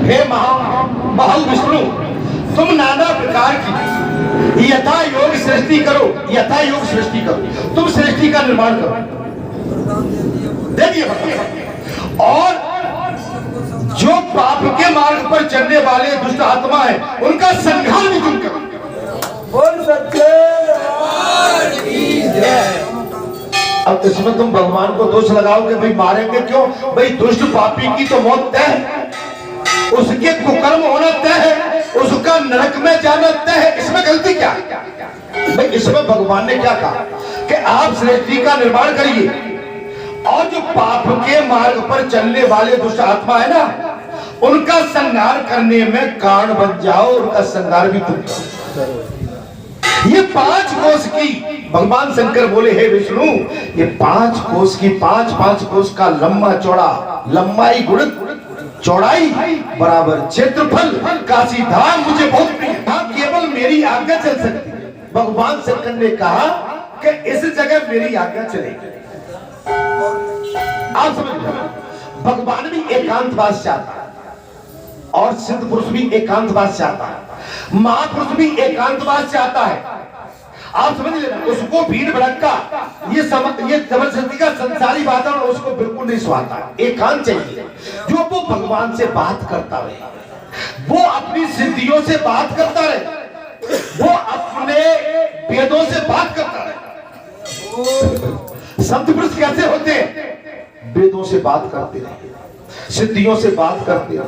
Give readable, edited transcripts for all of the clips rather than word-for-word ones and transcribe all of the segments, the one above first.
हे महल विष्णु, तुम नाना प्रकार की यथा योग सृष्टि करो, यथा योग सृष्टि करो, तुम सृष्टि का निर्माण करो, दे दिए। और जो पाप के मार्ग पर चलने वाले दुष्ट आत्मा है उनका संहार भी तुम करो। बोल सच्चे अब इसमें तुम भगवान को दोष लगाओगे, भाई मारेंगे क्यों? भाई दुष्ट पापी की तो मौत तय है, उसके कुकर्म होना तय है, उसका नरक में जाना तय है। इसमें गलती क्या? भाई इसमें भगवान ने क्या कहा कि आप सृष्टि का निर्माण करिए और जो पाप के मार्ग पर चलने वाले दुष्ट आत्मा है ना, उनका संहार करने में कारण बन जाओ, उनका संहार भी तुम करो। ये 5 कोस की भगवान शंकर बोले, हे विष्णु, ये 5 कोस की 5 कोस का लंबा चौड़ा, लंबाई गुणित चौड़ाई बराबर क्षेत्रफल काशी धाम मुझे बहुत प्रिय है, केवल मेरी आज्ञा चल सकती है। भगवान शंकर ने कहा कि इस जगह मेरी आज्ञा चलेगी। आप समझ, भगवान भी एकांतवास चाहता है और सिद्ध पुरुष भी एकांतवास चाहता है, महापुरुष भी एकांतवास चाहता है। आप समझ लेना, उसको भीड़ भड़का ये जबरदस्ती का संसारी वातावरण उसको बिल्कुल नहीं सुहाता है। एकांत चाहिए, जो वो भगवान से बात करता रहे, वो अपनी सिद्धियों से बात करता रहे, वो अपने वेदों से बात करता रहे। संत पुरुष कैसे होते हैं? वेदों से बात करते रहे, सिद्धियों से बात करते रहे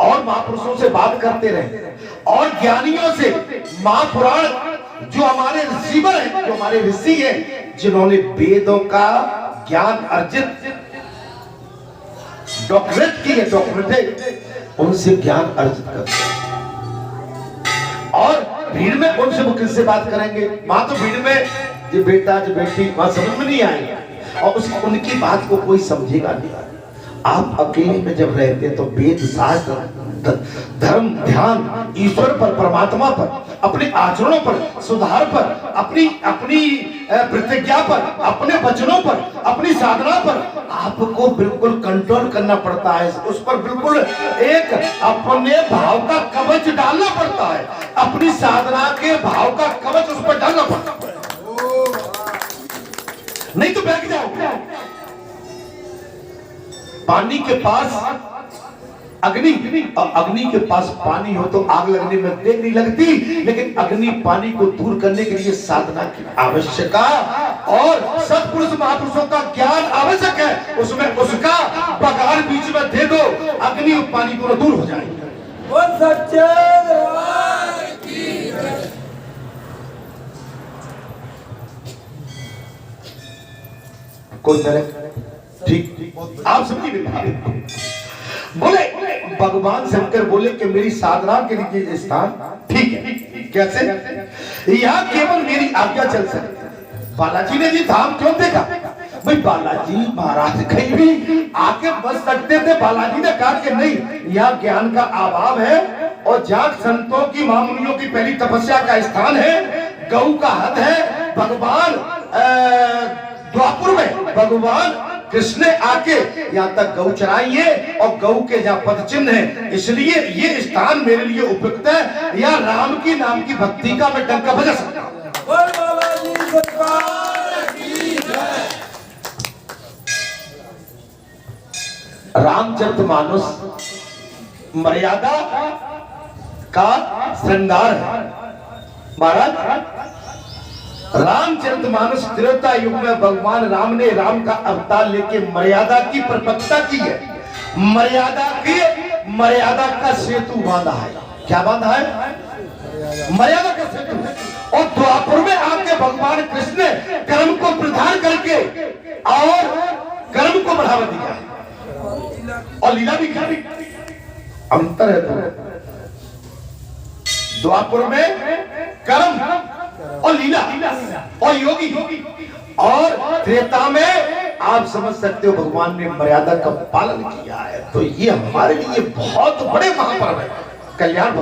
और महापुरुषों से बात करते रहे और ज्ञानियों से। महापुराण जो हमारे ऋषिवर हैं, जो हमारे ऋषि हैं, जिन्होंने वेदों का ज्ञान अर्जित डॉक्टरेट की है, डॉक्टरेट, उनसे ज्ञान अर्जित करते और भीड़ में उनसे वो किससे बात करेंगे? मां तो भीड़ में जो बेटा जो बेटी वहां समझ में नहीं आएगी और उनकी बात को कोई समझेगा नहीं। आप अकेले में जब रहते हैं तो वेद शास्त्र, धर्म, ध्यान ईश्वर पर, परमात्मा पर, अपने आचरणों पर, सुधार पर, अपनी प्रतिज्ञा पर, अपने वचनों पर, अपनी साधना पर आपको बिल्कुल कंट्रोल करना पड़ता है। उस पर बिल्कुल एक अपने भाव का कवच डालना पड़ता है, अपनी साधना के भाव का कवच उस पर डालना पड़ता है, नहीं तो बह जाओ। पानी के पास अग्नि और अग्नि के पास पानी हो तो आग लगने में देर नहीं लगती, लेकिन अग्नि पानी को दूर करने के लिए साधना की आवश्यक और सत्पुरुष महापुरुषों का ज्ञान आवश्यक है। उसमें उसका बगाड़ बीच में दे दो, अग्नि और पानी दोनों दूर हो जाएंगे। वो सच्चे दरबार की जय। कोई ठीक आप समझिए। बोले भगवान शंकर बोले कि मेरी साधना के लिए स्थान ठीक है। कैसे? यहाँ केवल मेरी आज्ञा चल सकती। बालाजी ने जी धाम क्यों देखा? भाई बालाजी महाराज कहीं भी आके बस सकते थे। बालाजी ने कहा कि नहीं, यहाँ ज्ञान का अभाव है और जहाँ संतों की महामुनियों की पहली तपस्या का स्थान है, गौ का हद है। भगवान द्वापुर में भगवान कृष्ण ने आके यहाँ तक गौ चराई है और गौ के जहाँ पद चिन्ह है, इसलिए ये स्थान मेरे लिए उपयुक्त है। या राम की नाम की भक्ति का मैं डंका बजा सकता हूँ। रामचरितमानस मर्यादा का श्रृंगार है महाराज। रामचरितमानस त्रेता युग में भगवान राम ने राम का अवतार लेके मर्यादा की प्रपत्ता की है। मर्यादा का सेतु बांधा है। क्या बांधा है? मर्यादा का सेतु। और द्वापर में आके भगवान कृष्ण ने कर्म को प्रधान करके और कर्म को बढ़ावा दिया और लीला भी की। अंतर है तो द्वापर में कर्म और लीला और योगी, और त्रेता में आप समझ सकते हो भगवान ने मर्यादा का पालन किया है। तो ये हमारे लिए बहुत बड़े महापर्व है। कल्याण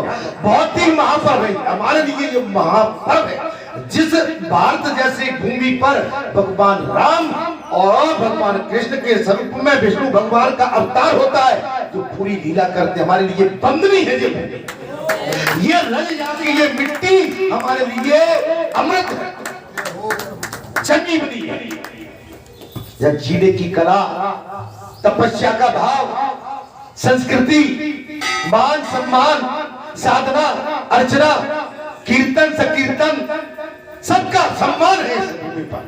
बहुत ही महापर्व है हमारे लिए, ये महापर्व है। जिस भारत जैसी भूमि पर भगवान राम और भगवान कृष्ण के स्वरूप में विष्णु भगवान का अवतार होता है, जो पूरी लीला करते हमारे लिए बंदनी है। ये रज जाती ये मिट्टी हमारे लिए अमृत है, संजीवनी है। या जीने की कला, तपस्या का भाव, संस्कृति, मान सम्मान, साधना अर्चना, कीर्तन संकीर्तन, सबका सम्मान है इस भूमि पर।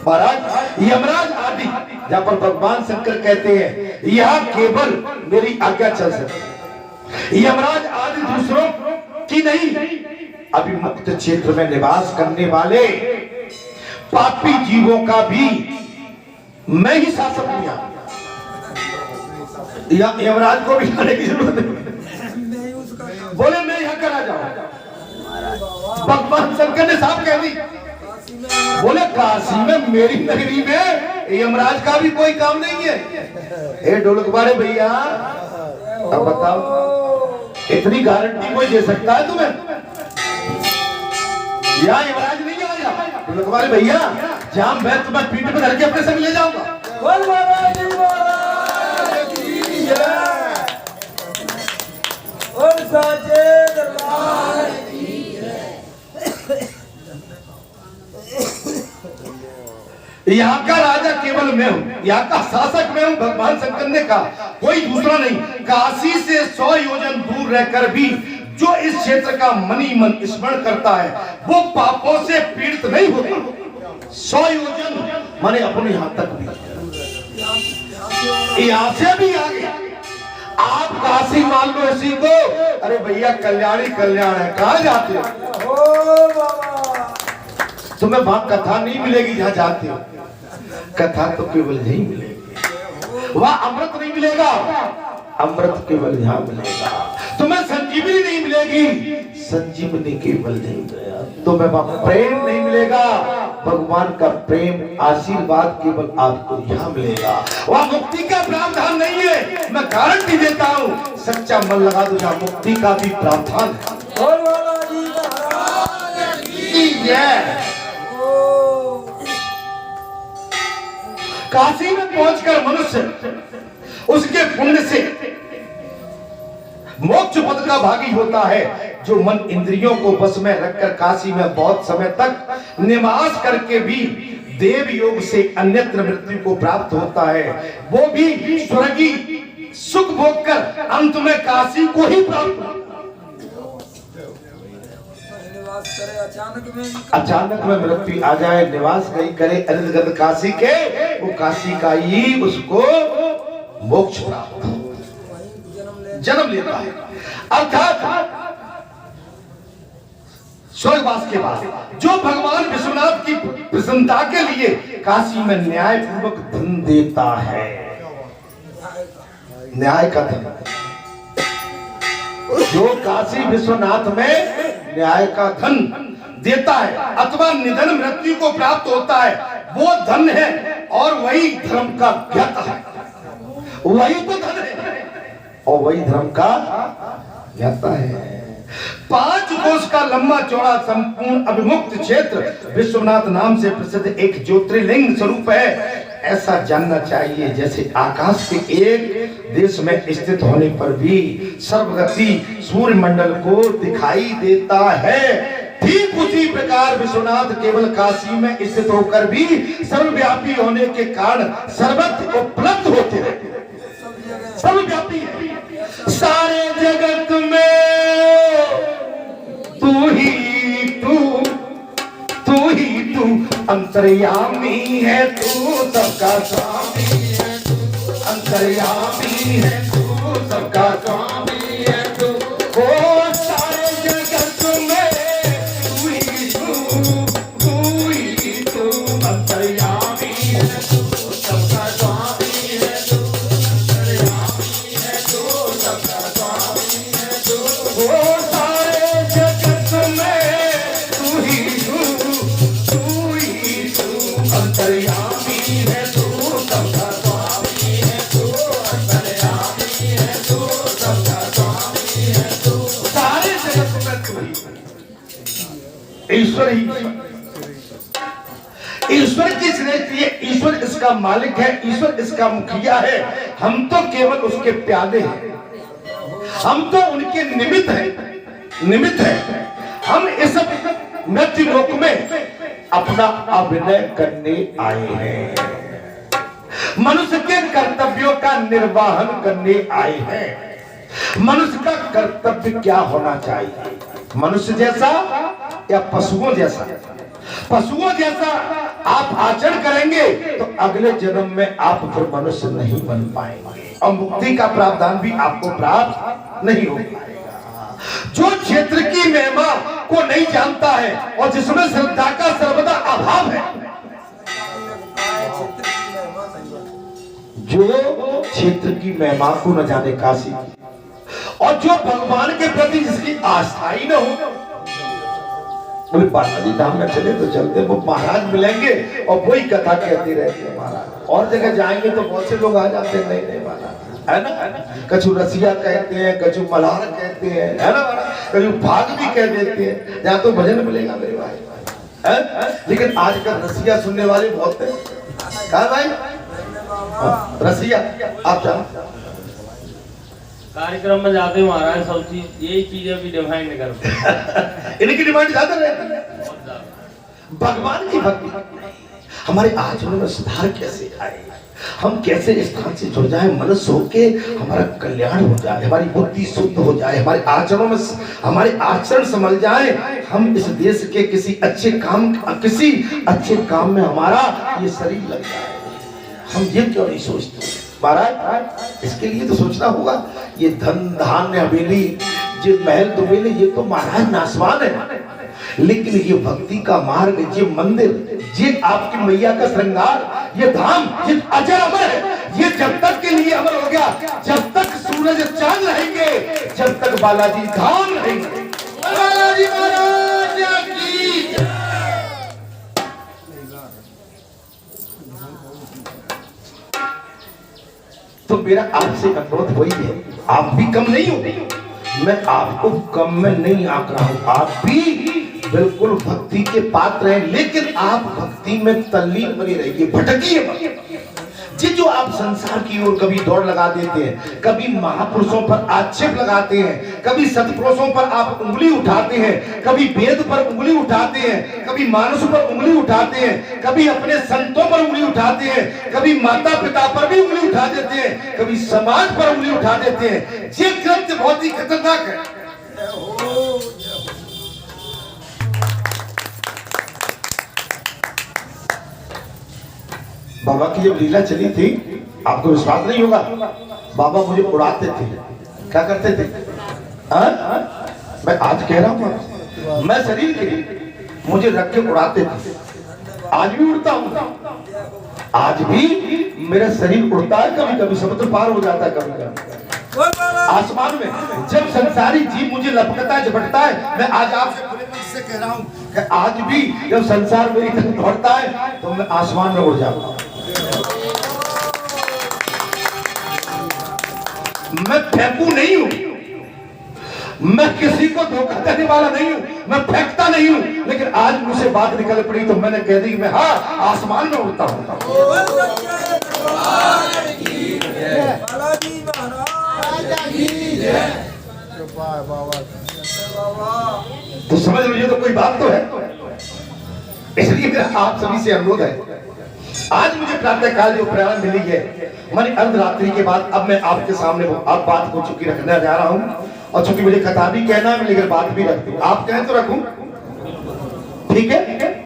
महाराज यमराज आदि जहां पर भगवान शंकर कहते हैं यहां केवल मेरी आज्ञा चल सकती, यमराज आदि दूसरों की नहीं। अभिमुक्त क्षेत्र में निवास करने वाले पापी जीवों का भी मैं ही शासक हूं। यमराज को भी आने की जरूरत नहीं, बोले मैं यहां करा जाऊं। भगवान शंकर ने साफ कह दी, बोले काशी में मेरी नगरी में यमराज का भी कोई काम नहीं है। ए ढोलक वाले भैया, अब बताओ इतनी गारंटी कोई दे सकता है तुम्हें? यहाँ यमराज नहीं आएगा। ढोलक वाले भैया, जहां मैं तुम्हें पीठ पे धर के अपने संग ले जाऊंगा। और साचे दरबार की यहाँ का राजा केवल मैं हूँ, यहाँ का शासक मैं हूँ। भगवान शंकर ने कहा कोई दूसरा नहीं। काशी से 100 योजन दूर रहकर भी जो इस क्षेत्र का मनी मन स्मरण करता है वो पापों से पीड़ित नहीं होता। 100 योजन माने अपने यहाँ तक भी, यहाँ से भी आगे। आप काशी मान लो इसी को, अरे भैया कल्याणी कल्याण है, कहाँ जाते हो? ओ बाबा, तुम्हें वहां कथा नहीं मिलेगी जहां जाते हो, कथा तो केवल यही मिलेगी। वहां अमृत नहीं मिलेगा, अमृत केवल यहाँ मिलेगा। तुम्हें संजीवनी नहीं मिलेगी, संजीवनी केवल नहीं मिलेगा। तुम्हें वहां प्रेम नहीं मिलेगा, भगवान का प्रेम आशीर्वाद केवल आपको यहाँ मिलेगा। वहां मुक्ति का प्रावधान नहीं है, मैं गारंटी देता हूँ। सच्चा मन लगा दो, जहाँ मुक्ति का भी प्रावधान है। और बालाजी महाराज की जय। काशी में पहुंचकर मनुष्य उसके पुण्य से मोक्ष पद का भागी होता है। जो मन इंद्रियों को बस में रखकर काशी में बहुत समय तक निवास करके भी देव योग से अन्यत्र मृत्यु को प्राप्त होता है, वो भी स्वर्गीय सुख भोग कर अंत में काशी को ही प्राप्त। अचानक में मृत्यु आ जाए, निवास कहीं करे अनंत काशी के, वो काशी का ही उसको मोक्ष प्राप्त जन्म लेता है। अर्थात स्वर्गवास के बाद जो भगवान विश्वनाथ की प्रसन्नता के लिए काशी में न्याय पूर्वक धन देता है, न्याय का धन, जो काशी विश्वनाथ में न्याय का धन देता है अथवा निधन मृत्यु को प्राप्त होता है, वो धन है और वही धर्म का ज्ञाता है। वही तो धन है और वही धर्म का ज्ञाता है। 5 कोस का लंबा चौड़ा संपूर्ण अभिमुक्त क्षेत्र विश्वनाथ नाम से प्रसिद्ध एक ज्योतिर्लिंग स्वरूप है। ऐसा जानना चाहिए जैसे आकाश के एक देश में स्थित होने पर भी सर्वगति सूर्य मंडल को दिखाई देता है, ठीक उसी प्रकार विश्वनाथ केवल काशी में स्थित होकर भी सर्वव्यापी होने के कारण सर्वत्र उपलब्ध होते रहते हैं। सर्वव्यापी है सारे जगत में, तू ही तू अंतर्यामी है, तू सबका स्वामी है, तू अंतर्यामी है, तू सबका स्वामी है, तू ओ सारे जगत में तू ही तू अंतर्यामी है, तू सबका स्वामी है, तू अंतर्यामी है, तू सबका स्वामी है, तू ओ सारे जगत में तू ही अंतर्यामी है, तू सबका स्वामी है, तू अंतर्यामी है, तू सबका स्वामी है, तू सारे जगत में तू ही। इस ईश्वर ही ईश्वर की सृष्टि है, ईश्वर इसका मालिक है, ईश्वर इसका मुखिया है। हम तो केवल उसके प्यादे हैं, हम तो उनके निमित्त हैं। हम इस मृत्यु लोक में अपना अभिनय करने आए हैं, मनुष्य के कर्तव्यों का निर्वाहन करने आए हैं। मनुष्य का कर्तव्य क्या होना चाहिए? मनुष्य जैसा या पशुओं जैसा? पशुओं जैसा आप आचरण करेंगे तो अगले जन्म में आप फिर मनुष्य नहीं बन पाएंगे और मुक्ति का प्रावधान भी आपको प्राप्त नहीं हो पाएगा। जो क्षेत्र की महिमा को नहीं जानता है और जिसमें श्रद्धा का सर्वदा अभाव है, जो क्षेत्र की महिमा को न जाने काशी और जो भगवान के प्रति जिसकी आस्था ही न हो, बोले बालाजी धाम में चले तो चलते, वो महाराज मिलेंगे और वही कथा कहते रहते हैं महाराज। और जगह जाएंगे तो बहुत से लोग आ जाते हैं, नहीं महाराज, है ना। कछु रसिया कहते हैं, कछु मल्हार कहते हैं, है ना महाराज, कछु भाग भी कह देते हैं, जहाँ तो भजन मिलेगा मेरे भाई, है। लेकिन आजकल रसिया सुनने वाले बहुत है। कहा भाई रसिया आप जाओ कार्यक्रम में जाते हैं महाराज, सब चीज यही चीजें भी डिमांड करते हैं। इनकी डिमांड ज्यादा रहती है। भगवान की भक्ति, हमारे आचरण में सुधार कैसे आए, हम कैसे इस स्थान से जुड़ जाए, मनुष्य होके हमारा कल्याण हो जाए, हमारी बुद्धि शुद्ध हो जाए, हमारे आचरणों में हमारे आचरण संभल जाए, हम इस देश के किसी अच्छे काम में हमारा ये शरीर लग जाए। हम ये क्यों नहीं सोचते महाराज? इसके लिए तो सोचना होगा। ये धन धान्य हवेली, ये महल दुबेले, ये तो महाराज नासवान है, लेकिन ये भक्ति का मार्ग, ये मंदिर, ये आपकी मैया का श्रृंगार, ये धाम, ये अजर अमर है। ये जब तक के लिए अमर हो गया, जब तक सूरज चांद रहेंगे, जब तक बालाजी धाम रहेंगे। बालाजी महाराज की जय। तो मेरा आपसे अनुरोध वही है, आप भी कम नहीं हो, मैं आपको कम में नहीं आंक रहा हूं, आप भी बिल्कुल भक्ति के पात्र हैं, लेकिन आप भक्ति में तल्लीन बनी रहिए, भटकिए। जो आप संसार की ओर कभी दौड़ लगा देते हैं, कभी महापुरुषों पर आक्षेप लगाते हैं, कभी सत्पुरुषों पर आप उंगली उठाते हैं, कभी वेद पर उंगली उठाते हैं, कभी मानुष पर उंगली उठाते हैं, कभी अपने संतों पर उंगली उठाते हैं, कभी माता पिता पर भी उंगली उठा देते हैं, कभी समाज पर उंगली उठा देते हैं। ये कृत्य बहुत ही खतरनाक है। बाबा की जब लीला चली थी, आपको विश्वास नहीं होगा, बाबा मुझे उड़ाते थे। क्या करते थे? मैं आज कह रहा हूँ, मैं शरीर के मुझे रख के उड़ाते थे, आज भी उड़ता हूँ, आज भी मेरा शरीर उड़ता है, कभी कभी समुद्र पार हो जाता है, कभी कभी आसमान में। जब संसारी जीव मुझे लपकता है, झपटता है, मैं आज आपसे खुले मन से कह रहा हूँ कि आज भी जब संसार मेरी तरफ दौड़ता है तो मैं आसमान में उड़ जाता हूँ। मैं फेंकू नहीं हूं, मैं किसी को धोखा देने वाला नहीं हूं, मैं फेंकता नहीं हूं, लेकिन आज मुझसे बात निकल पड़ी तो मैंने कह दी कि मैं हाँ आसमान में उड़ता हूं। तो समझ लीजिए, तो कोई बात तो है। इसलिए मेरा आप सभी से अनुरोध है, आज मुझे प्रातः काल जो प्रेरणा मिली है, मानी अर्धरात्रि के बाद अब मैं आपके सामने अब बात को चुकी रखने जा रहा हूं, और चूंकि मुझे कथा भी कहना है, लेकिन बात भी रखती हूं, आप कहें तो रखूं, ठीक है?